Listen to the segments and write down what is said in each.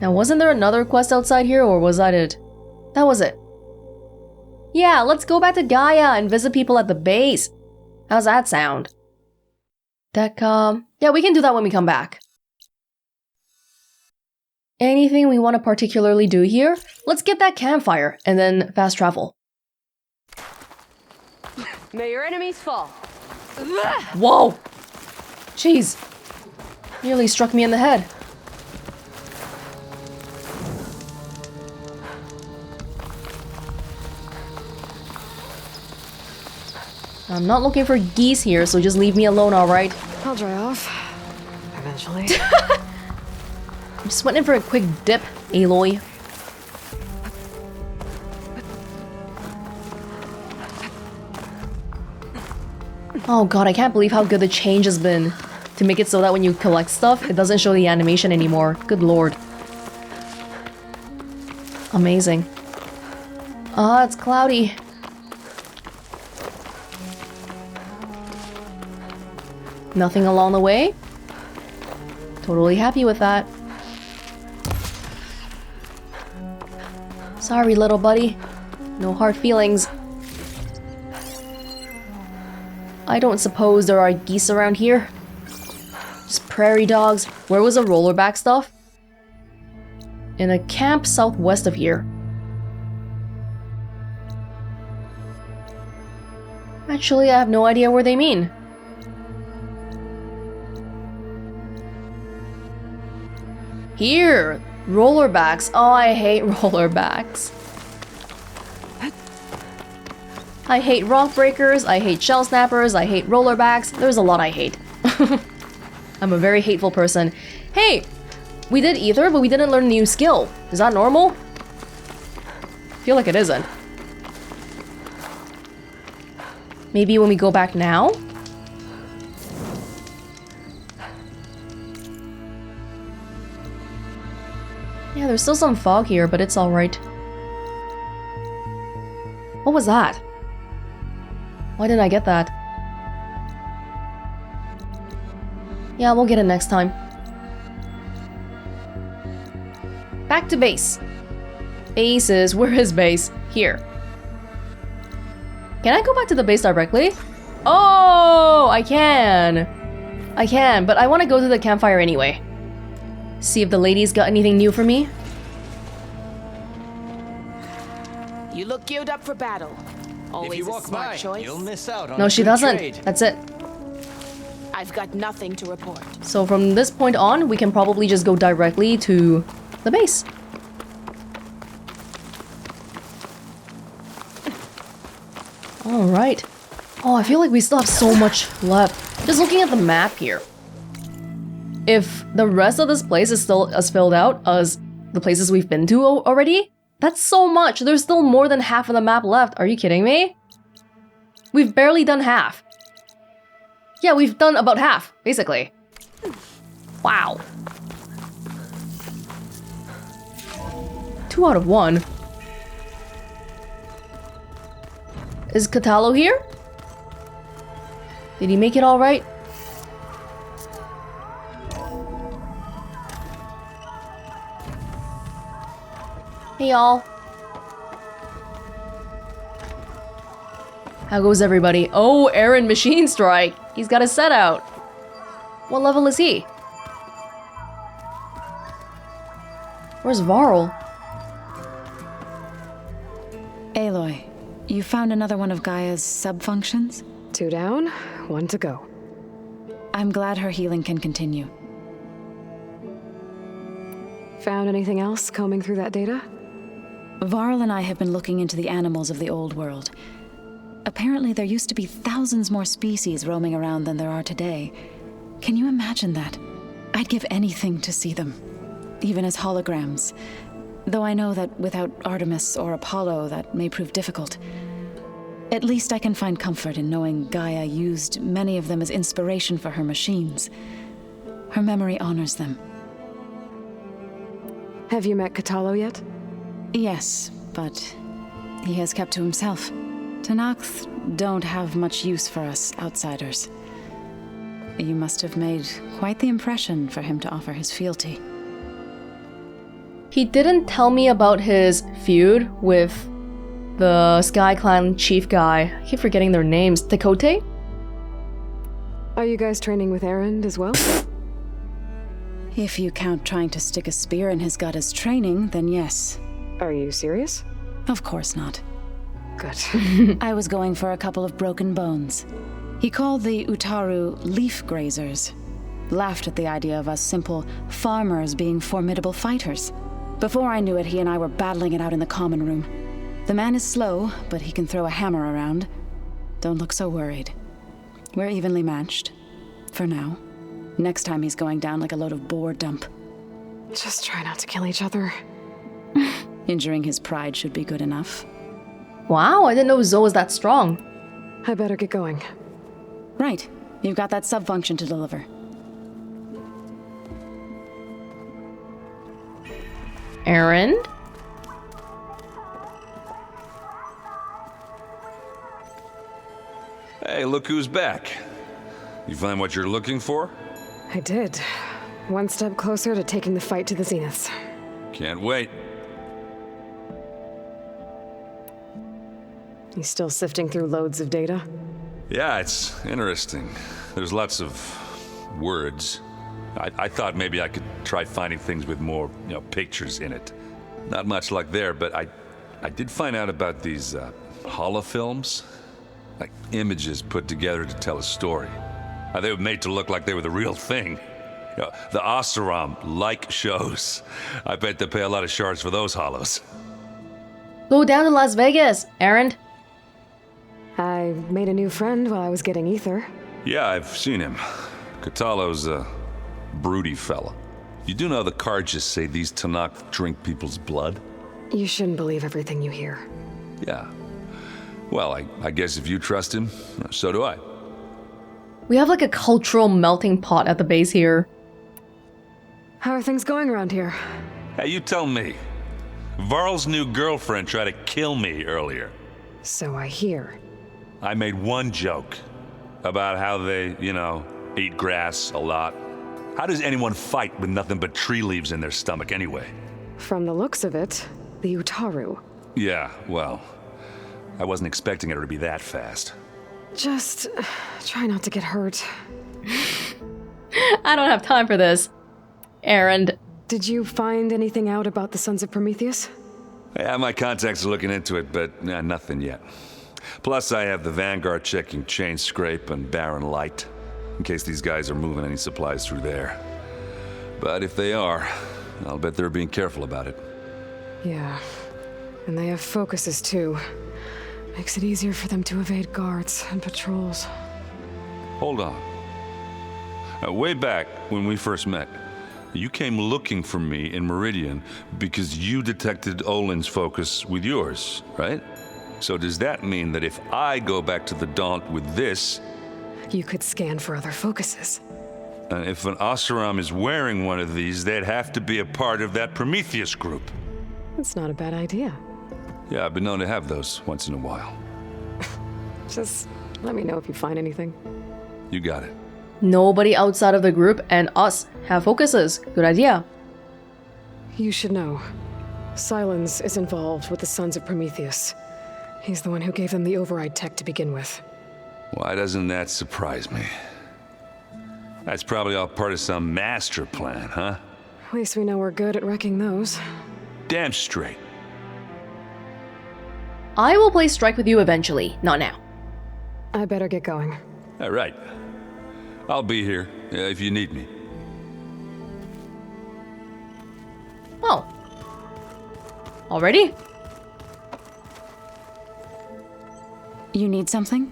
Now, wasn't there another quest outside here, or was that it? That was it. Yeah, let's go back to Gaia and visit people at the base. How's that sound? Yeah, we can do that when we come back. Anything we want to particularly do here? Let's get that campfire and then fast travel. May your enemies fall. Whoa! Jeez. Nearly struck me in the head. I'm not looking for geese here, so just leave me alone, alright? I'll dry off. Eventually. I'm just went in for a quick dip, Aloy. Oh god, I can't believe how good the change has been to make it so that when you collect stuff, it doesn't show the animation anymore. Good lord. Amazing. Ah, it's cloudy. Nothing along the way? Totally happy with that. Sorry, little buddy. No hard feelings. I don't suppose there are geese around here. Just prairie dogs. Where was the rollerback stuff? In a camp southwest of here. Actually, I have no idea where they mean. Here! Rollerbacks. Oh, I hate rollerbacks. I hate rock breakers, I hate shell snappers, I hate rollerbacks. There's a lot I hate. I'm a very hateful person. Hey! We did Aether, but we didn't learn a new skill. Is that normal? I feel like it isn't. Maybe when we go back now? Yeah, there's still some fog here, but it's alright. What was that? Why didn't I get that? Yeah, we'll get it next time. Back to base. Bases, where is base? Here. Can I go back to the base directly? Oh, I can. I can, but I want to go to the campfire anyway. See if the ladies got anything new for me. You look geared up for battle. Always if you a walk smart by, choice. you'll miss out on No, a she good doesn't. trade. That's it. I've got nothing to report. So from this point on, we can probably just go directly to the base. Alright. Oh, I feel like we still have so much left. Just looking at the map here. If the rest of this place is still as filled out as the places we've been to already, that's so much. There's still more than half of the map left. Are you kidding me? We've barely done half. Yeah, we've done about half, basically. Wow. 2 out of 1. Is Kotallo here? Did he make it all right? Hey y'all. How goes everybody? Oh, Erend Machine Strike. He's got a set out. What level is he? Where's Varl? Aloy, you found another one of Gaia's sub-functions? 2 down, 1 to go. I'm glad her healing can continue. Found anything else combing through that data? Varl and I have been looking into the animals of the old world. Apparently there used to be thousands more species roaming around than there are today. Can you imagine that? I'd give anything to see them, even as holograms. Though I know that without Artemis or Apollo, that may prove difficult. At least I can find comfort in knowing Gaia used many of them as inspiration for her machines. Her memory honors them. Have you met Kotallo yet? Yes, but he has kept to himself. Tenakth don't have much use for us outsiders. You must have made quite the impression for him to offer his fealty. He didn't tell me about his feud with the Sky Clan chief guy. I keep forgetting their names. Tekote? Are you guys training with Erend as well? If you count trying to stick a spear in his gut as training, then yes. Are you serious? Of course not. Good. I was going for a couple of broken bones. He called the Utaru leaf grazers. Laughed at the idea of us simple farmers being formidable fighters. Before I knew it, he and I were battling it out in the common room. The man is slow, but he can throw a hammer around. Don't look so worried. We're evenly matched. For now. Next time he's going down like a load of boar dump. Just try not to kill each other. Injuring his pride should be good enough. Wow, I didn't know Zoe was that strong. I better get going. Right. You've got that sub-function to deliver. Erend? Hey, look who's back. You find what you're looking for? I did. One step closer to taking the fight to the zeniths. Can't wait. You still sifting through loads of data? Yeah, it's interesting. There's lots of words. I thought maybe I could try finding things with more, pictures in it. Not much luck there, but I did find out about these holofilms. Like images put together to tell a story. They were made to look like they were the real thing. The Oseram-like shows. I bet they pay a lot of shards for those hollows. Go down to Las Vegas, Erend. I made a new friend while I was getting ether. Yeah, I've seen him. Kotallo's a broody fella. You do know the cards just say these Tanakh drink people's blood? You shouldn't believe everything you hear. Yeah. Well, I guess if you trust him, so do I. We have like a cultural melting pot at the base here. How are things going around here? Hey, you tell me. Varl's new girlfriend tried to kill me earlier. So I hear. I made one joke about how they, eat grass a lot. How does anyone fight with nothing but tree leaves in their stomach anyway? From the looks of it, the Utaru. Yeah, well, I wasn't expecting her to be that fast. Just try not to get hurt. I don't have time for this. Erend. Did you find anything out about the Sons of Prometheus? Yeah, my contacts are looking into it, but nothing yet. Plus, I have the Vanguard checking Chain Scrape and Barren Light, in case these guys are moving any supplies through there. But if they are, I'll bet they're being careful about it. Yeah. And they have focuses, too. Makes it easier for them to evade guards and patrols. Hold on. Way back when we first met, you came looking for me in Meridian because you detected Olin's focus with yours, right? So does that mean that if I go back to the Daunt with this... You could scan for other focuses. And if an Oseram is wearing one of these, they'd have to be a part of that Prometheus group. That's not a bad idea. Yeah, I've been known to have those once in a while. Just let me know if you find anything. You got it. Nobody outside of the group and us have focuses. Good idea. You should know. Silence is involved with the Sons of Prometheus. He's the one who gave them the override tech to begin with. Why doesn't that surprise me? That's probably all part of some master plan, huh? At least we know we're good at wrecking those. Damn straight. I will play Strike with you eventually, not now. I better get going. All right. I'll be here if you need me. Oh. Already? You need something?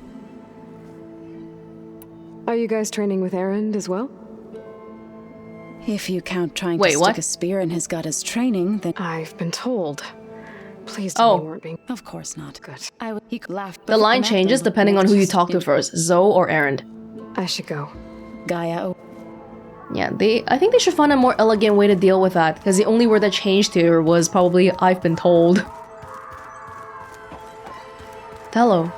Are you guys training with Erend as well? If you count trying Wait, to what? stick a spear in his gut as training, then... I've been told. Please tell me you weren't being Of course not. good. He laughed. The line changes depending on who you talk to first, Zoe or Erend. I should go. GAIA. Yeah, I think they should find a more elegant way to deal with that, because the only word that changed here was probably I've been told. Kotallo.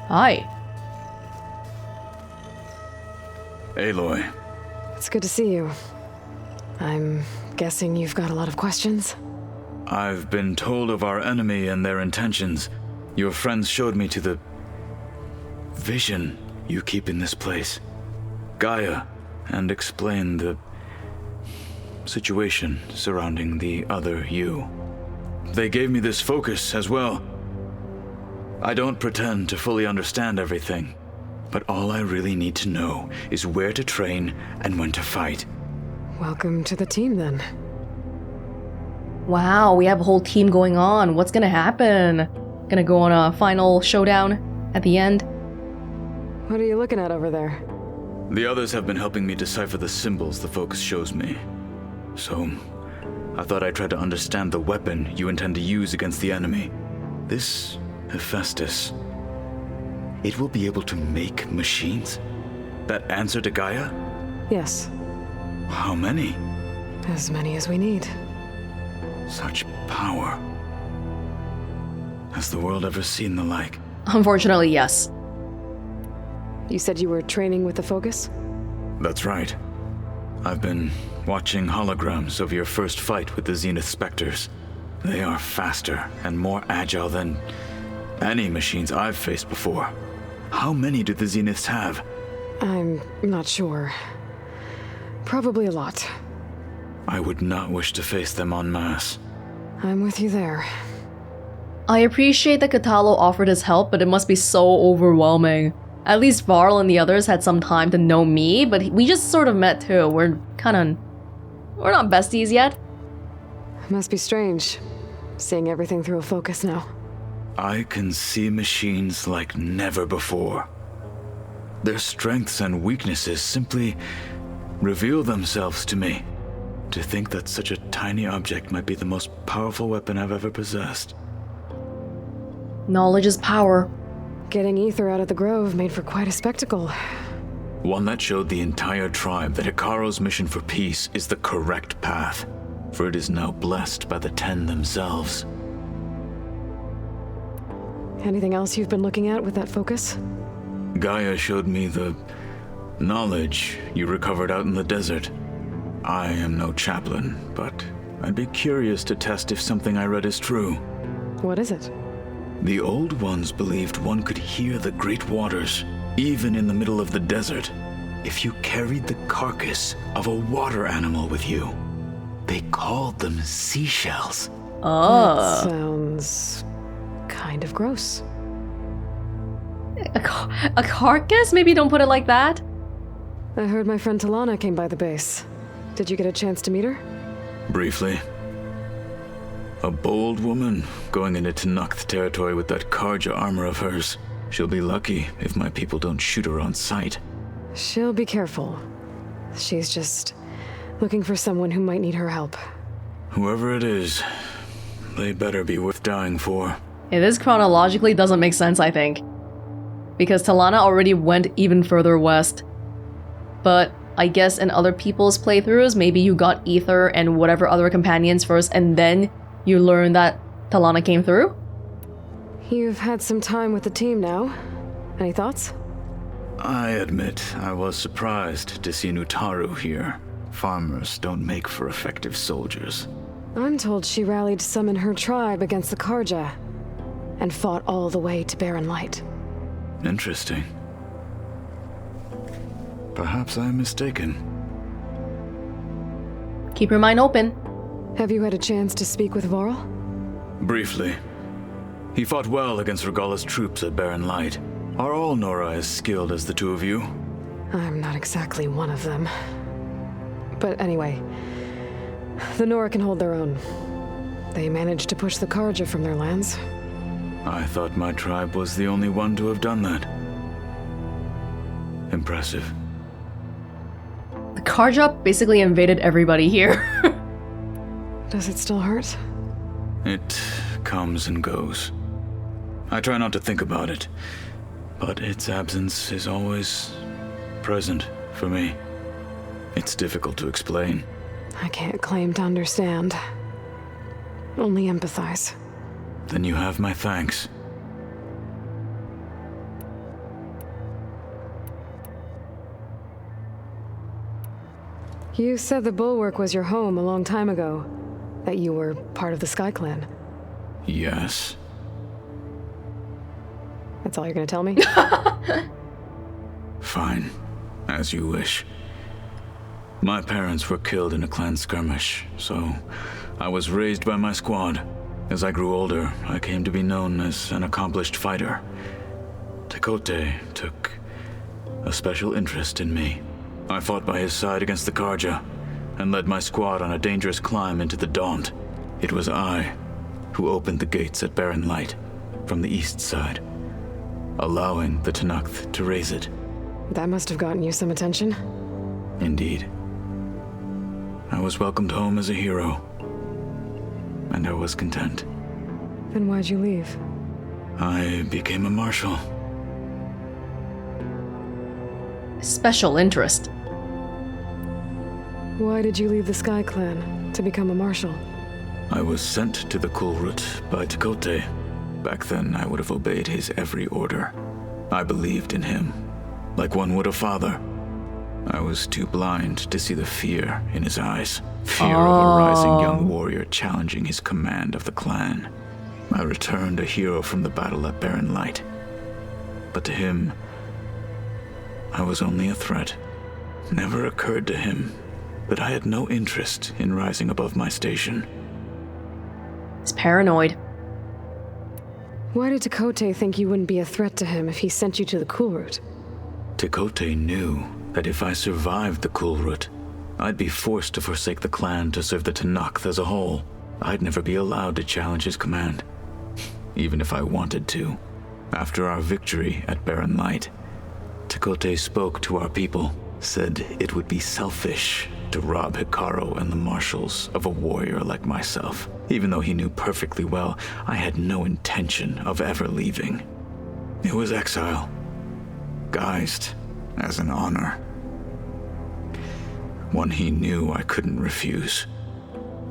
Hi. Aloy, It's good to see you. I'm guessing you've got a lot of questions? I've been told of our enemy and their intentions. Your friends showed me to the vision you keep in this place, GAIA, and explained the situation surrounding the other you. They gave me this focus as well. I don't pretend to fully understand everything, but all I really need to know is where to train and when to fight. Welcome to the team, then. Wow, we have a whole team going on. What's gonna happen? Gonna go on a final showdown at the end? What are you looking at over there? The others have been helping me decipher the symbols the focus shows me. So, I thought I'd try to understand the weapon you intend to use against the enemy. This Hephaestus. It will be able to make machines that answer to GAIA? Yes, How many? as many as we need. Such power. Has the world ever seen the like? Unfortunately, yes. You said you were training with the Focus? That's right. I've been watching holograms of your first fight with the Zenith Spectres. They are faster and more agile than any machines I've faced before. How many do the Zeniths have? I'm not sure. Probably a lot. I would not wish to face them en masse. I'm with you there. I appreciate that Kotallo offered his help, but it must be so overwhelming. At least Varl and the others had some time to know me, but we just sort of met too. We're not besties yet. Must be strange, seeing everything through a Focus now. I can see machines like never before. Their strengths and weaknesses simply reveal themselves to me. To think that such a tiny object might be the most powerful weapon I've ever possessed. Knowledge is power. Getting Aether out of the grove made for quite a spectacle. One that showed the entire tribe that Hikaru's mission for peace is the correct path, for it is now blessed by the Ten themselves. Anything else you've been looking at with that Focus? GAIA showed me the knowledge you recovered out in the desert. I am no chaplain, but I'd be curious to test if something I read is true. What is it? The old ones believed one could hear the great waters, even in the middle of the desert, if you carried the carcass of a water animal with you. They called them seashells. Oh. That sounds kind of gross. A carcass? Maybe don't put it like that. I heard my friend Talana came by the base. Did you get a chance to meet her? Briefly. A bold woman going into Tanakh territory with that Karja armor of hers. She'll be lucky if my people don't shoot her on sight. She'll be careful. She's just looking for someone who might need her help. Whoever it is, they better be worth dying for. Yeah, this chronologically doesn't make sense, I think. Because Talana already went even further west. But I guess in other people's playthroughs, maybe you got Aether and whatever other companions first, and then you learned that Talana came through? You've had some time with the team now. Any thoughts? I admit I was surprised to see Nutaru here. Farmers don't make for effective soldiers. I'm told she rallied some in her tribe against the Karja, and fought all the way to Barren Light. Interesting. Perhaps I'm mistaken. Keep your mind open. Have you had a chance to speak with Varl? Briefly. He fought well against Regalla's troops at Barren Light. Are all Nora as skilled as the two of you? I'm not exactly one of them. But anyway, the Nora can hold their own. They managed to push the Karja from their lands. I thought my tribe was the only one to have done that. Impressive. The Karja basically invaded everybody here. Does it still hurt? It comes and goes. I try not to think about it, but its absence is always present for me. It's difficult to explain. I can't claim to understand. Only empathize. Then you have my thanks. You said the Bulwark was your home a long time ago. That you were part of the Sky Clan. Yes. That's all you're gonna tell me? Fine. As you wish. My parents were killed in a clan skirmish, so I was raised by my squad. As I grew older, I came to be known as an accomplished fighter. Tekote took a special interest in me. I fought by his side against the Karja, and led my squad on a dangerous climb into the Daunt. It was I who opened the gates at Barren Light from the east side, allowing the Tenakth to raise it. That must have gotten you some attention. Indeed. I was welcomed home as a hero, and I was content. Then why'd you leave? I became a marshal. Special interest. Why did you leave the Sky Clan to become a marshal? I was sent to the Kulrut by Tekote. Back then, I would have obeyed his every order. I believed in him, like one would a father. I was too blind to see the fear in his eyes. Fear of a rising young warrior challenging his command of the clan. I returned a hero from the battle at Barren Light. But to him, I was only a threat. Never occurred to him that I had no interest in rising above my station. He's paranoid. Why did Tekote think you wouldn't be a threat to him if he sent you to the Kulrut? Tekote knew that if I survived the Kulrut, I'd be forced to forsake the clan to serve the Tenakth as a whole. I'd never be allowed to challenge his command, even if I wanted to. After our victory at Barren Light, Tekote spoke to our people, said it would be selfish to rob Hikaru and the marshals of a warrior like myself, even though he knew perfectly well I had no intention of ever leaving. It was exile, guised as an honor. One he knew I couldn't refuse.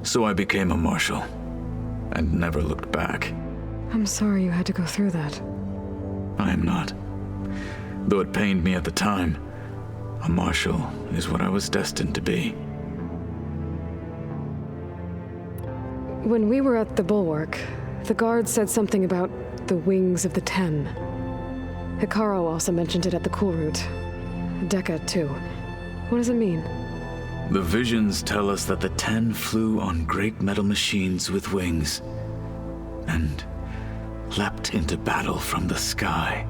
So I became a marshal, and never looked back. I'm sorry you had to go through that. I am not. Though it pained me at the time, a marshal is what I was destined to be. When we were at the Bulwark, the guard said something about the wings of the Ten. Hikaru also mentioned it at the Kulrut. Dekka, too. What does it mean? The visions tell us that the Ten flew on great metal machines with wings, and leapt into battle from the sky.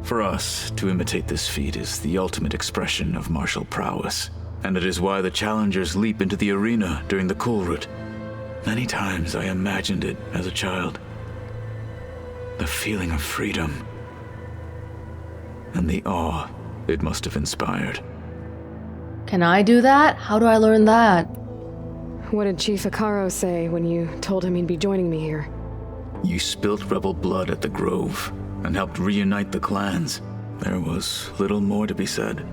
For us, to imitate this feat is the ultimate expression of martial prowess, and it is why the challengers leap into the arena during the Kulrut. Many times I imagined it as a child. The feeling of freedom, and the awe it must have inspired. Can I do that? How do I learn that? What did Chief Hikaru say when you told him he'd be joining me here? You spilt rebel blood at the Grove, and helped reunite the clans. There was little more to be said.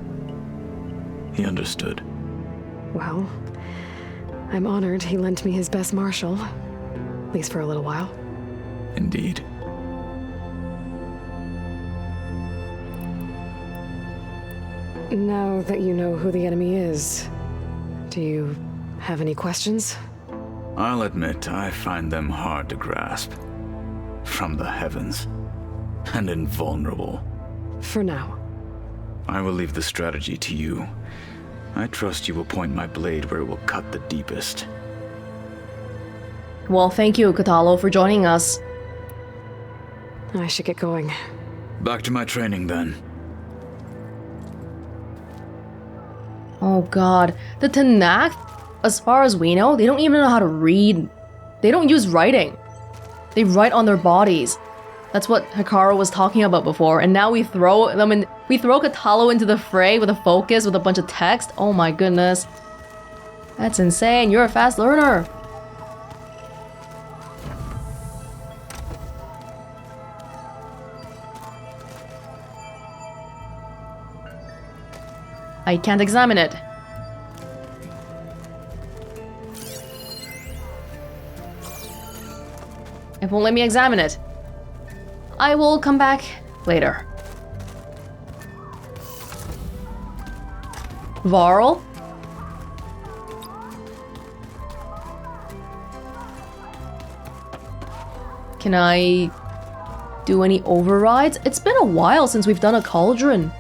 He understood. Well, I'm honored he lent me his best marshal, at least for a little while. Indeed. Now that you know who the enemy is, do you have any questions? I'll admit I find them hard to grasp. From the heavens. And invulnerable. For now. I will leave the strategy to you. I trust you will point my blade where it will cut the deepest. Well, thank you, Kotallo, for joining us. I should get going. Back to my training, then. Oh god. The Tenakth, as far as we know, they don't even know how to read. They don't use writing. They write on their bodies. That's what Hikaru was talking about before, and now we throw them in. We throw Kotallo into the fray with a focus with a bunch of text. Oh my goodness. That's insane. You're a fast learner. I can't examine it. It won't let me examine it. I will come back later. Varl? Can I do any overrides? It's been a while since we've done a cauldron.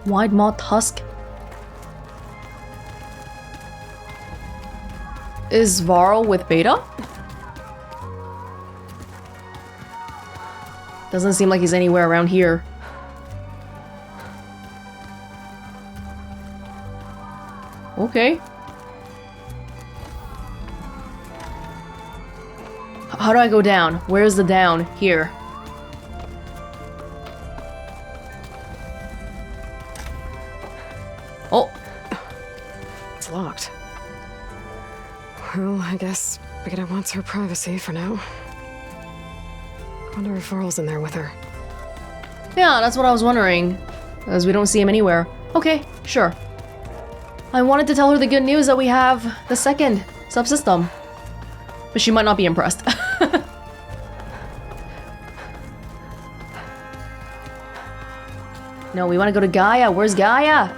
Wide maw tusk. Is Varl with Beta? Doesn't seem like he's anywhere around here. Okay. How do I go down? Where's the down? Here. Oh. It's locked. Well, I guess Beta wants her privacy for now. Wonder if Varl's in there with her. Yeah, that's what I was wondering. As we don't see him anywhere. Okay, sure. I wanted to tell her the good news that we have the second subsystem. But she might not be impressed. No, we want to go to Gaia. Where's Gaia?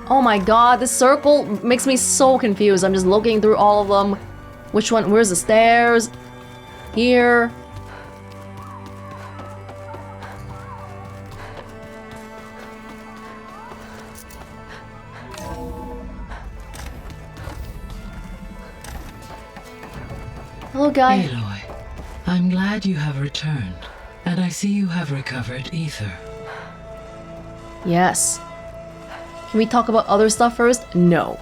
Oh my god, this circle makes me so confused. I'm just looking through all of them. Which one? Where's the stairs? Here. Hello, Gaia. Aloy, I'm glad you have returned, and I see you have recovered Ether. Yes. Can we talk about other stuff first? No.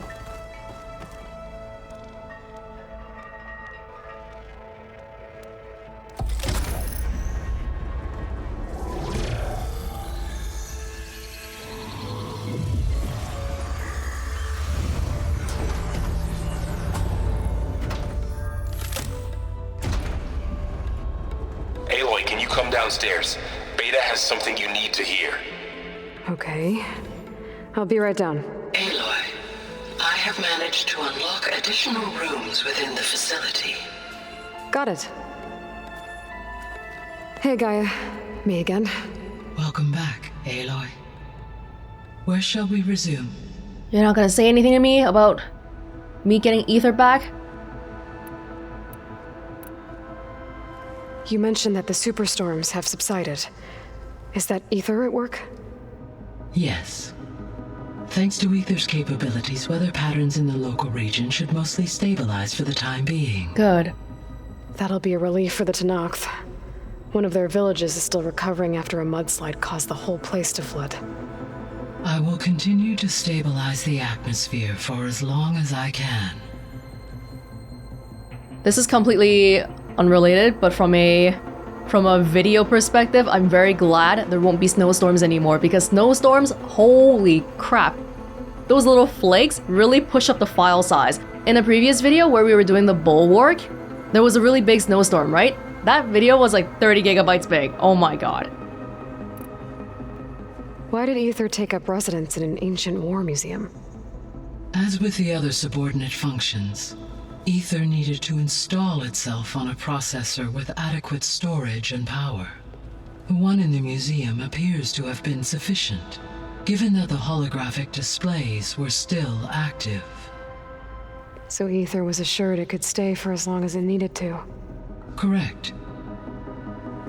Aloy, can you come downstairs? Beta has something you need to hear. Okay. I'll be right down. Aloy, I have managed to unlock additional rooms within the facility. Got it. Hey, Gaia. Me again. Welcome back, Aloy. Where shall we resume? You're not gonna say anything to me about me getting Ether back? You mentioned that the superstorms have subsided. Is that Ether at work? Yes. Thanks to Aether's capabilities, weather patterns in the local region should mostly stabilize for the time being. Good. That'll be a relief for the Tenakth. One of their villages is still recovering after a mudslide caused the whole place to flood. I will continue to stabilize the atmosphere for as long as I can. This is completely unrelated, but from a video perspective, I'm very glad there won't be snowstorms anymore, because snowstorms, holy crap. Those little flakes really push up the file size. In a previous video where we were doing the bulwark, there was a really big snowstorm, right? That video was like 30 gigabytes big. Oh my god. Why did Aether take up residence in an ancient war museum? As with the other subordinate functions, Aether needed to install itself on a processor with adequate storage and power. The one in the museum appears to have been sufficient, given that the holographic displays were still active. So Aether was assured it could stay for as long as it needed to. Correct.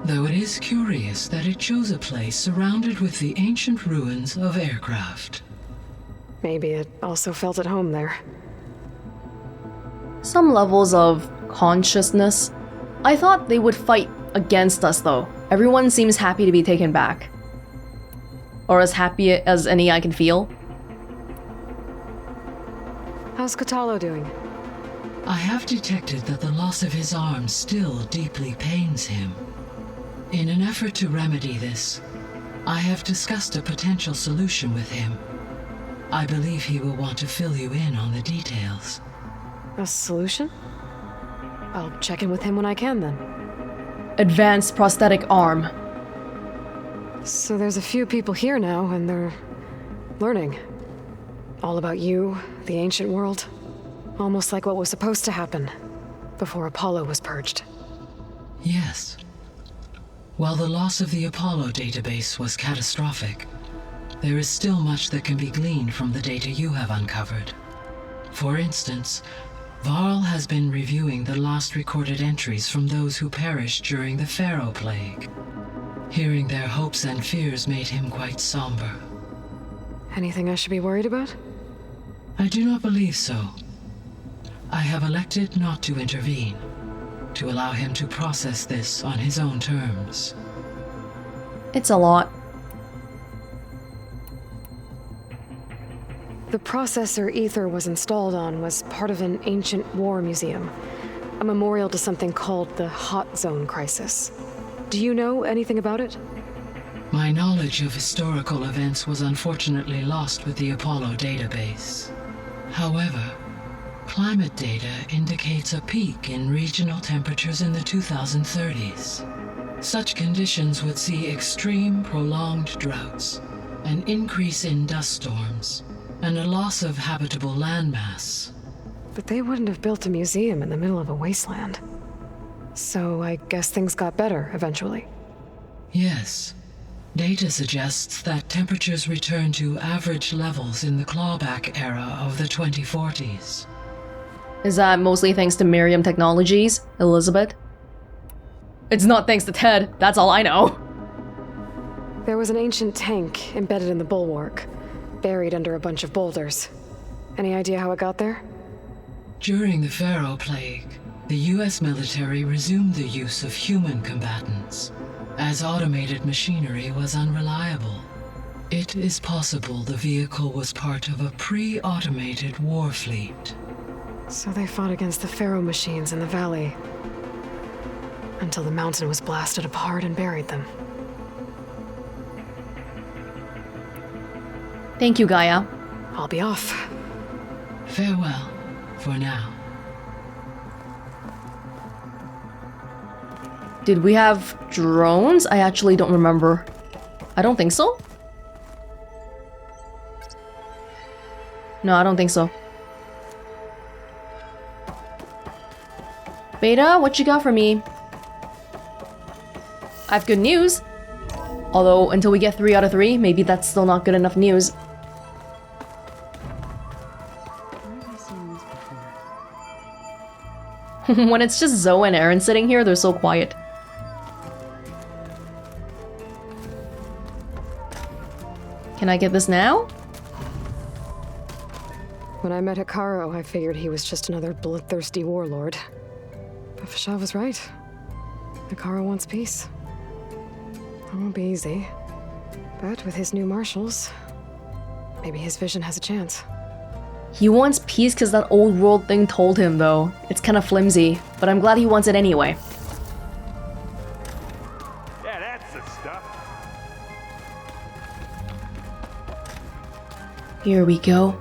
Though it is curious that it chose a place surrounded with the ancient ruins of aircraft. Maybe it also felt at home there. Some levels of consciousness. I thought they would fight against us though. Everyone seems happy to be taken back. Or as happy as any I can feel. How's Kotallo doing? I have detected that the loss of his arm still deeply pains him. In an effort to remedy this, I have discussed a potential solution with him. I believe he will want to fill you in on the details. A solution? I'll check in with him when I can then. Advanced prosthetic arm. So there's a few people here now, and they're learning. All about you, the ancient world. Almost like what was supposed to happen before Apollo was purged. Yes. While the loss of the Apollo database was catastrophic, there is still much that can be gleaned from the data you have uncovered. For instance, Varl has been reviewing the last recorded entries from those who perished during the Pharaoh Plague. Hearing their hopes and fears made him quite somber. Anything I should be worried about? I do not believe so. I have elected not to intervene, to allow him to process this on his own terms. It's a lot. The processor Aether was installed on was part of an ancient war museum, a memorial to something called the Hot Zone Crisis. Do you know anything about it? My knowledge of historical events was unfortunately lost with the Apollo database. However, climate data indicates a peak in regional temperatures in the 2030s. Such conditions would see extreme, prolonged droughts, an increase in dust storms, and a loss of habitable landmass. But they wouldn't have built a museum in the middle of a wasteland. So I guess things got better eventually. Yes. Data suggests that temperatures returned to average levels in the clawback era of the 2040s. Is that mostly thanks to Miriam Technologies, Elizabeth? It's not thanks to Ted, that's all I know. There was an ancient tank embedded in the bulwark, buried under a bunch of boulders. Any idea how it got there? During the Pharaoh Plague, the US military resumed the use of human combatants, as automated machinery was unreliable. It is possible the vehicle was part of a pre-automated war fleet. So they fought against the Pharaoh machines in the valley, until the mountain was blasted apart and buried them. Thank you, Gaia. I'll be off. Farewell, for now. Did we have drones? I actually don't remember. I don't think so. No, I don't think so. Beta, what you got for me? I have good news. Although, until we get 3 out of 3, maybe that's still not good enough news. When it's just Zoe and Erend sitting here, they're so quiet. Can I get this now? When I met Hekarro, I figured he was just another bloodthirsty warlord. But Fashav was right. Hekarro wants peace. It won't be easy. But with his new marshals, maybe his vision has a chance. He wants peace because that old world thing told him, though. It's kind of flimsy, but I'm glad he wants it anyway. Yeah, that's the stuff. Here we go.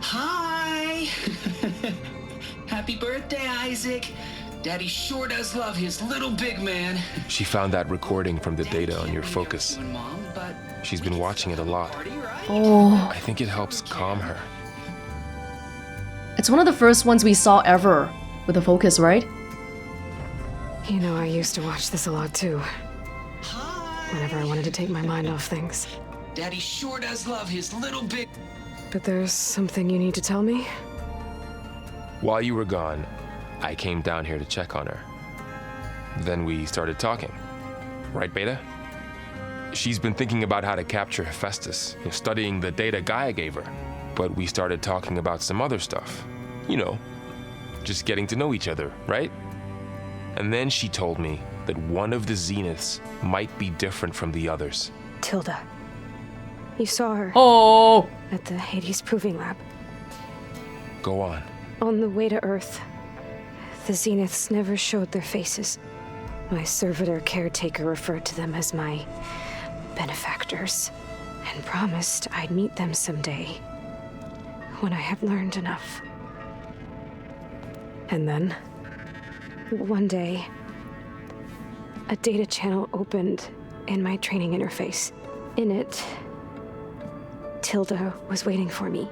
Hi! Happy birthday, Isaac. Daddy sure does love his little big man. She found that recording from the data on your focus. She's been watching it a lot. Oh, I think it helps calm her. it's one of the first ones we saw ever with a focus, right? You know, I used to watch this a lot too. Whenever I wanted to take my mind off things. Daddy sure does love his little big... But there's something you need to tell me? While you were gone, I came down here to check on her. Then we started talking. Right, Beta? She's been thinking about how to capture Hephaestus, studying the data Gaia gave her. But we started talking about some other stuff. You know, just getting to know each other, right? And then she told me that one of the Zeniths might be different from the others. Tilda. You saw her. Oh! At the Hades Proving Lab. Go on. On the way to Earth, the Zeniths never showed their faces. My servitor caretaker referred to them as my benefactors, and promised I'd meet them someday, when I had learned enough. And then, one day, a data channel opened in my training interface. In it, Tilda was waiting for me.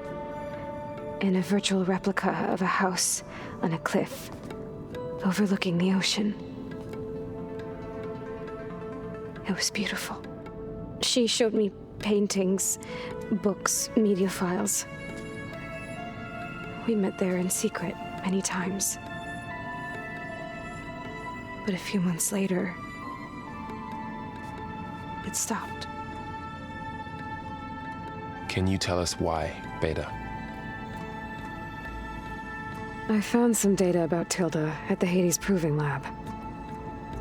In a virtual replica of a house on a cliff, overlooking the ocean. It was beautiful. She showed me paintings, books, media files. We met there in secret many times. But a few months later, it stopped. Can you tell us why, Beta? I found some data about Tilda at the Hades Proving Lab.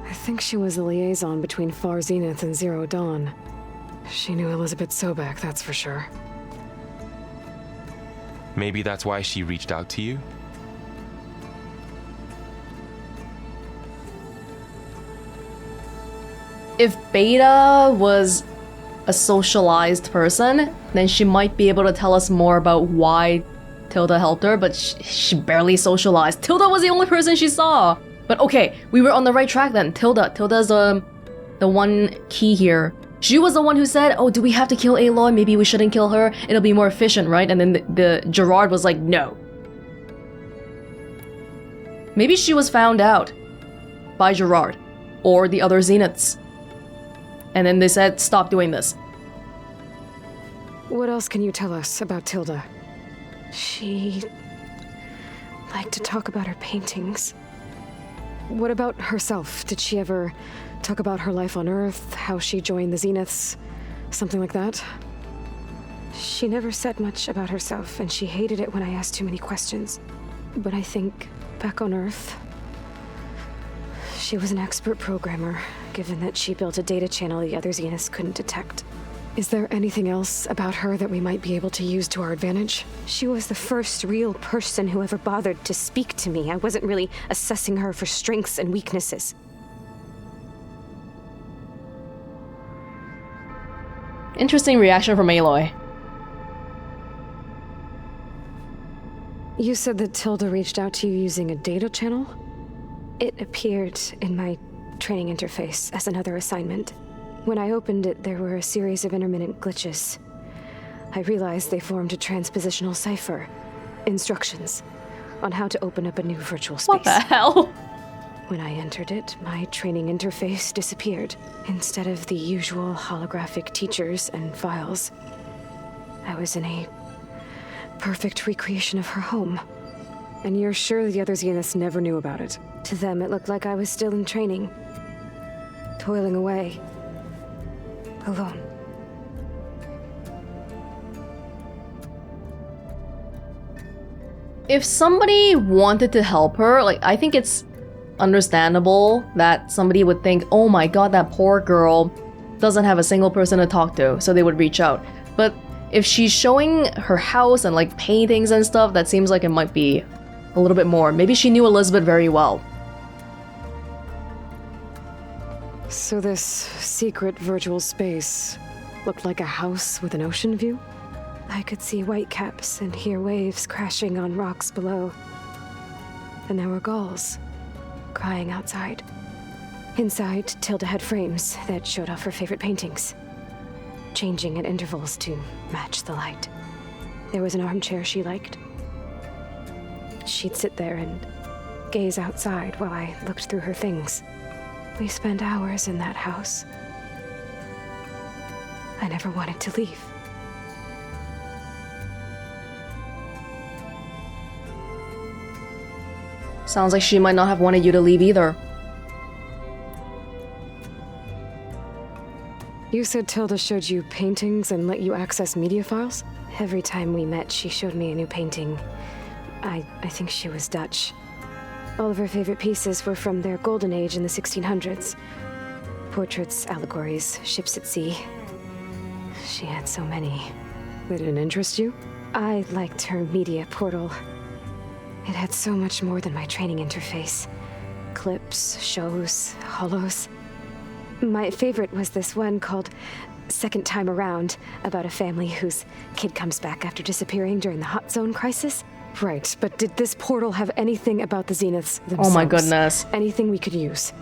I think she was the liaison between Far Zenith and Zero Dawn. She knew Elizabeth Sobek, that's for sure. Maybe that's why she reached out to you? If Beta was a socialized person, then she might be able to tell us more about why Tilda helped her, but she barely socialized. Tilda was the only person she saw. But okay, we were on the right track then. Tilda's the one key here. She was the one who said, oh, do we have to kill Aloy? Maybe we shouldn't kill her. It'll be more efficient, right? And then the Gerard was like, no. Maybe she was found out by Gerard or the other Zeniths. And then they said, stop doing this. What else can you tell us about Tilda? She liked to talk about her paintings. What about herself? Did she ever talk about her life on Earth, how she joined the Zeniths, something like that? She never said much about herself, and she hated it when I asked too many questions. But I think, back on Earth, she was an expert programmer, given that she built a data channel the other Zeniths couldn't detect. Is there anything else about her that we might be able to use to our advantage? She was the first real person who ever bothered to speak to me. I wasn't really assessing her for strengths and weaknesses. Interesting reaction from Aloy. You said that Tilda reached out to you using a data channel? It appeared in my training interface as another assignment. When I opened it, there were a series of intermittent glitches. I realized they formed a transpositional cipher. Instructions on how to open up a new virtual space. What the hell? When I entered it, my training interface disappeared. Instead of the usual holographic teachers and files, I was in a perfect recreation of her home. And you're sure the other Zeniths never knew about it? To them, it looked like I was still in training, toiling away, alone. If somebody wanted to help her, like, I think it's understandable that somebody would think, oh my god, that poor girl doesn't have a single person to talk to, so they would reach out. But if she's showing her house and like paintings and stuff, that seems like it might be a little bit more. Maybe she knew Elizabeth very well. So this secret virtual space looked like a house with an ocean view? I could see whitecaps and hear waves crashing on rocks below. And there were gulls crying outside. Inside, Tilda had frames that showed off her favorite paintings, changing at intervals to match the light. There was an armchair she liked. She'd sit there and gaze outside while I looked through her things. We spent hours in that house. I never wanted to leave. Sounds like she might not have wanted you to leave either. You said Tilda showed you paintings and let you access media files? Every time we met, she showed me a new painting. I think she was Dutch. All of her favorite pieces were from their golden age in the 1600s. Portraits, allegories, ships at sea. She had so many. They didn't interest you? I liked her media portal. It had so much more than my training interface. Clips, shows, holos. My favorite was this one called Second Time Around, about a family whose kid comes back after disappearing during the Hot Zone crisis. Right, but did this portal have anything about the Zeniths themselves? Oh my goodness. Anything we could use?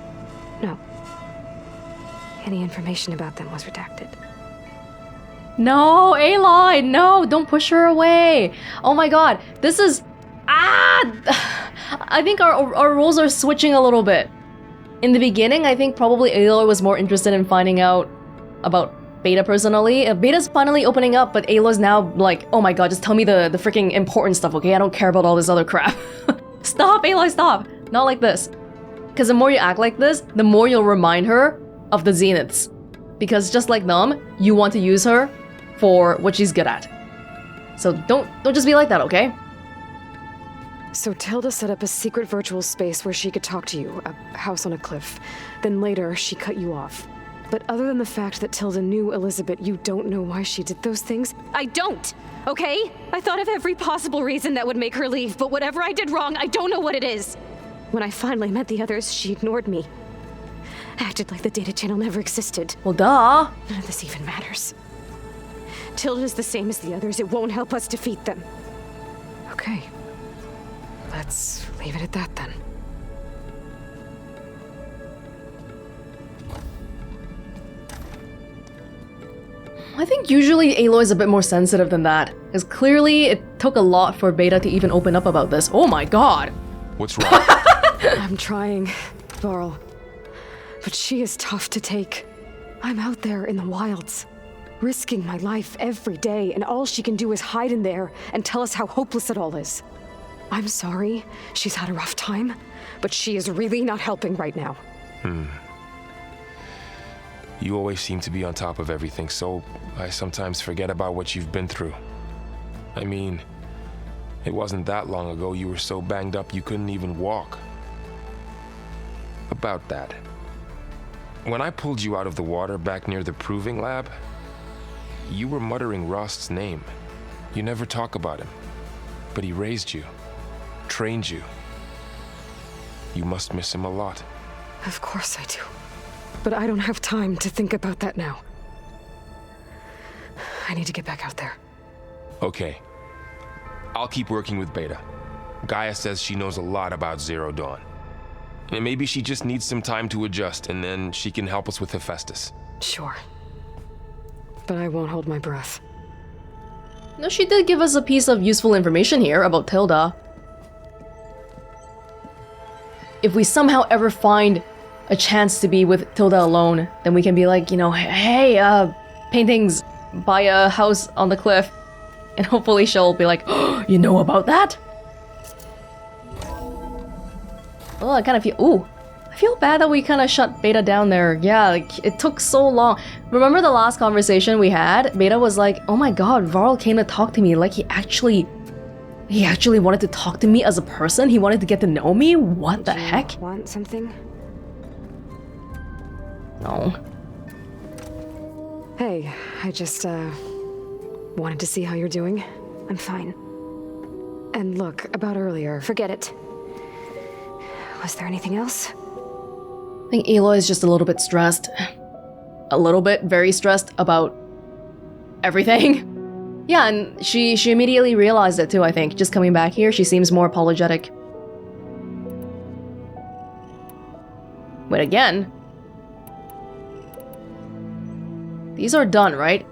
No. Any information about them was redacted. No, Aloy, no, don't push her away. Oh my god, this is... I think our roles are switching a little bit. In the beginning, I think probably Aloy was more interested in finding out about Beta personally. Beta's finally opening up, but Aloy's now like, oh my god, just tell me the freaking important stuff, okay? I don't care about all this other crap. Stop, Aloy, stop! Not like this. Because the more you act like this, the more you'll remind her of the Zeniths. Because just like them, you want to use her for what she's good at. So don't just be like that, okay? So Tilda set up a secret virtual space where she could talk to you, a house on a cliff. Then later, she cut you off. But other than the fact that Tilda knew Elizabeth, you don't know why she did those things? I don't, okay? I thought of every possible reason that would make her leave, but whatever I did wrong, I don't know what it is. When I finally met the others, she ignored me. Acted like the data channel never existed. Well, duh. None of this even matters. Tilda's the same as the others. It won't help us defeat them. Okay. Let's leave it at that then. I think usually Aloy's a bit more sensitive than that. Because clearly it took a lot for Beta to even open up about this. Oh my god! What's wrong? I'm trying, Varl. But she is tough to take. I'm out there in the wilds, risking my life every day, and all she can do is hide in there and tell us how hopeless it all is. I'm sorry, she's had a rough time, but she is really not helping right now. You always seem to be on top of everything, so I sometimes forget about what you've been through. I mean, it wasn't that long ago you were so banged up you couldn't even walk. About that. When I pulled you out of the water back near the proving lab, you were muttering Rost's name. You never talk about him, but he raised you, trained you. You must miss him a lot. Of course I do. But I don't have time to think about that now. I need to get back out there. Okay. I'll keep working with Beta. Gaia says she knows a lot about Zero Dawn. And maybe she just needs some time to adjust, and then she can help us with Hephaestus. Sure. But I won't hold my breath. No, she did give us a piece of useful information here about Tilda. If we somehow ever find a chance to be with Tilda alone, then we can be like, you know, hey, paintings by a house on the cliff. And hopefully she'll be like, oh, you know about that? Oh, I kind of feel, ooh. I feel bad that we kind of shut Beta down there. Yeah, like, it took so long. Remember the last conversation we had? Beta was like, oh my god, Varl came to talk to me. Like, he actually wanted to talk to me as a person? He wanted to get to know me? What the heck? Want something? No. Hey, I just, wanted to see how you're doing. I'm fine. And look, about earlier. Forget it. Was there anything else? I think Aloy is just a little bit stressed. A little bit, very stressed about everything. Yeah, and she immediately realized it too, I think. Just coming back here, she seems more apologetic. Wait, again? These are done, right?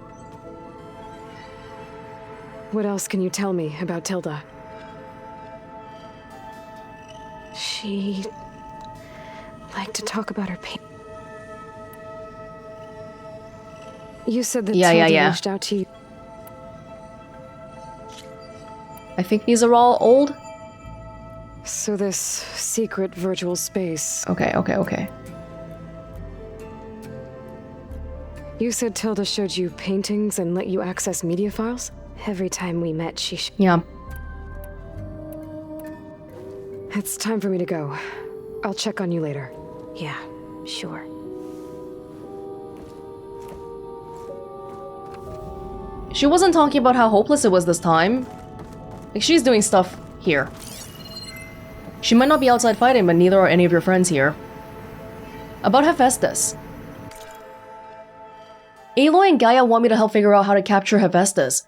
What else can you tell me about Tilda? She liked to talk about her pain. You said that Tilda reached out to you. I think these are all old. So this secret virtual space. Okay. You said Tilda showed you paintings and let you access media files? Every time we met, she Yeah. It's time for me to go. I'll check on you later. Yeah, sure. She wasn't talking about how hopeless it was this time. Like, she's doing stuff here. She might not be outside fighting, but neither are any of your friends here. About Hephaestus. Aloy and Gaia want me to help figure out how to capture Hephaestus.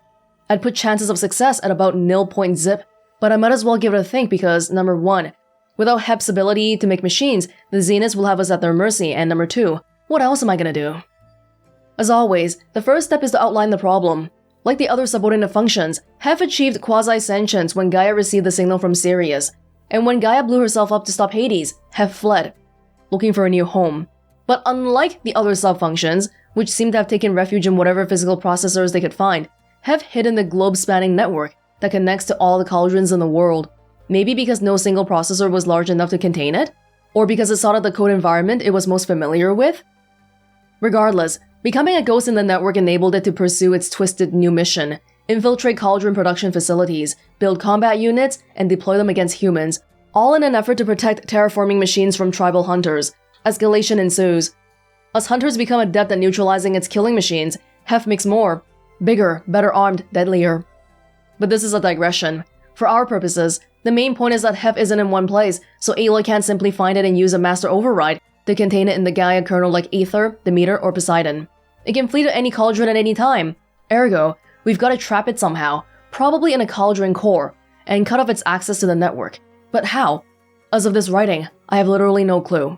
I'd put chances of success at about 0.0, but I might as well give it a think because, number 1, without Hep's ability to make machines, the Zeniths will have us at their mercy, and number 2, what else am I gonna do? As always, the first step is to outline the problem. Like the other subordinate functions, Hep achieved quasi-sentience when Gaia received the signal from Sirius. and when Gaia blew herself up to stop Hades, Hef fled, looking for a new home. But unlike the other sub-functions, which seem to have taken refuge in whatever physical processors they could find, Hef hid in the globe-spanning network that connects to all the cauldrons in the world. Maybe because no single processor was large enough to contain it? Or because it sought out the code environment it was most familiar with? Regardless, becoming a ghost in the network enabled it to pursue its twisted new mission: infiltrate cauldron production facilities, build combat units, and deploy them against humans, all in an effort to protect terraforming machines from tribal hunters. Escalation ensues. As hunters become adept at neutralizing its killing machines, Hef makes more. Bigger, better armed, deadlier. But this is a digression. For our purposes, the main point is that Hef isn't in one place, so Aloy can't simply find it and use a master override to contain it in the Gaia kernel like Aether, Demeter, or Poseidon. It can flee to any cauldron at any time. Ergo, we've got to trap it somehow, probably in a cauldron core, and cut off its access to the network. But how? As of this writing, I have literally no clue.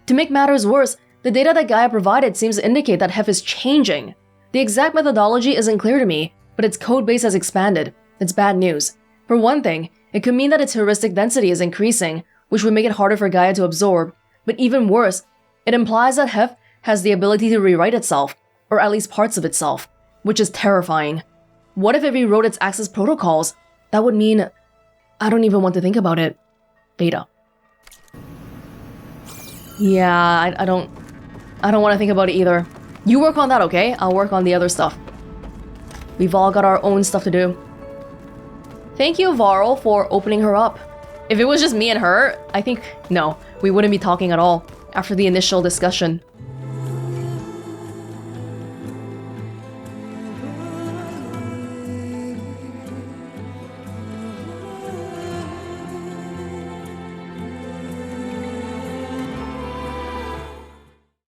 To make matters worse, the data that Gaia provided seems to indicate that Hef is changing. The exact methodology isn't clear to me, but its codebase has expanded. It's bad news. For one thing, it could mean that its heuristic density is increasing, which would make it harder for Gaia to absorb. But even worse, it implies that Hef has the ability to rewrite itself, or at least parts of itself, which is terrifying. What if it rewrote its access protocols? That would mean... I don't even want to think about it. Beta. Yeah, I don't want to think about it either. You work on that, okay? I'll work on the other stuff. We've all got our own stuff to do. Thank you, Varl, for opening her up. If it was just me and her, I think, no, we wouldn't be talking at all after the initial discussion.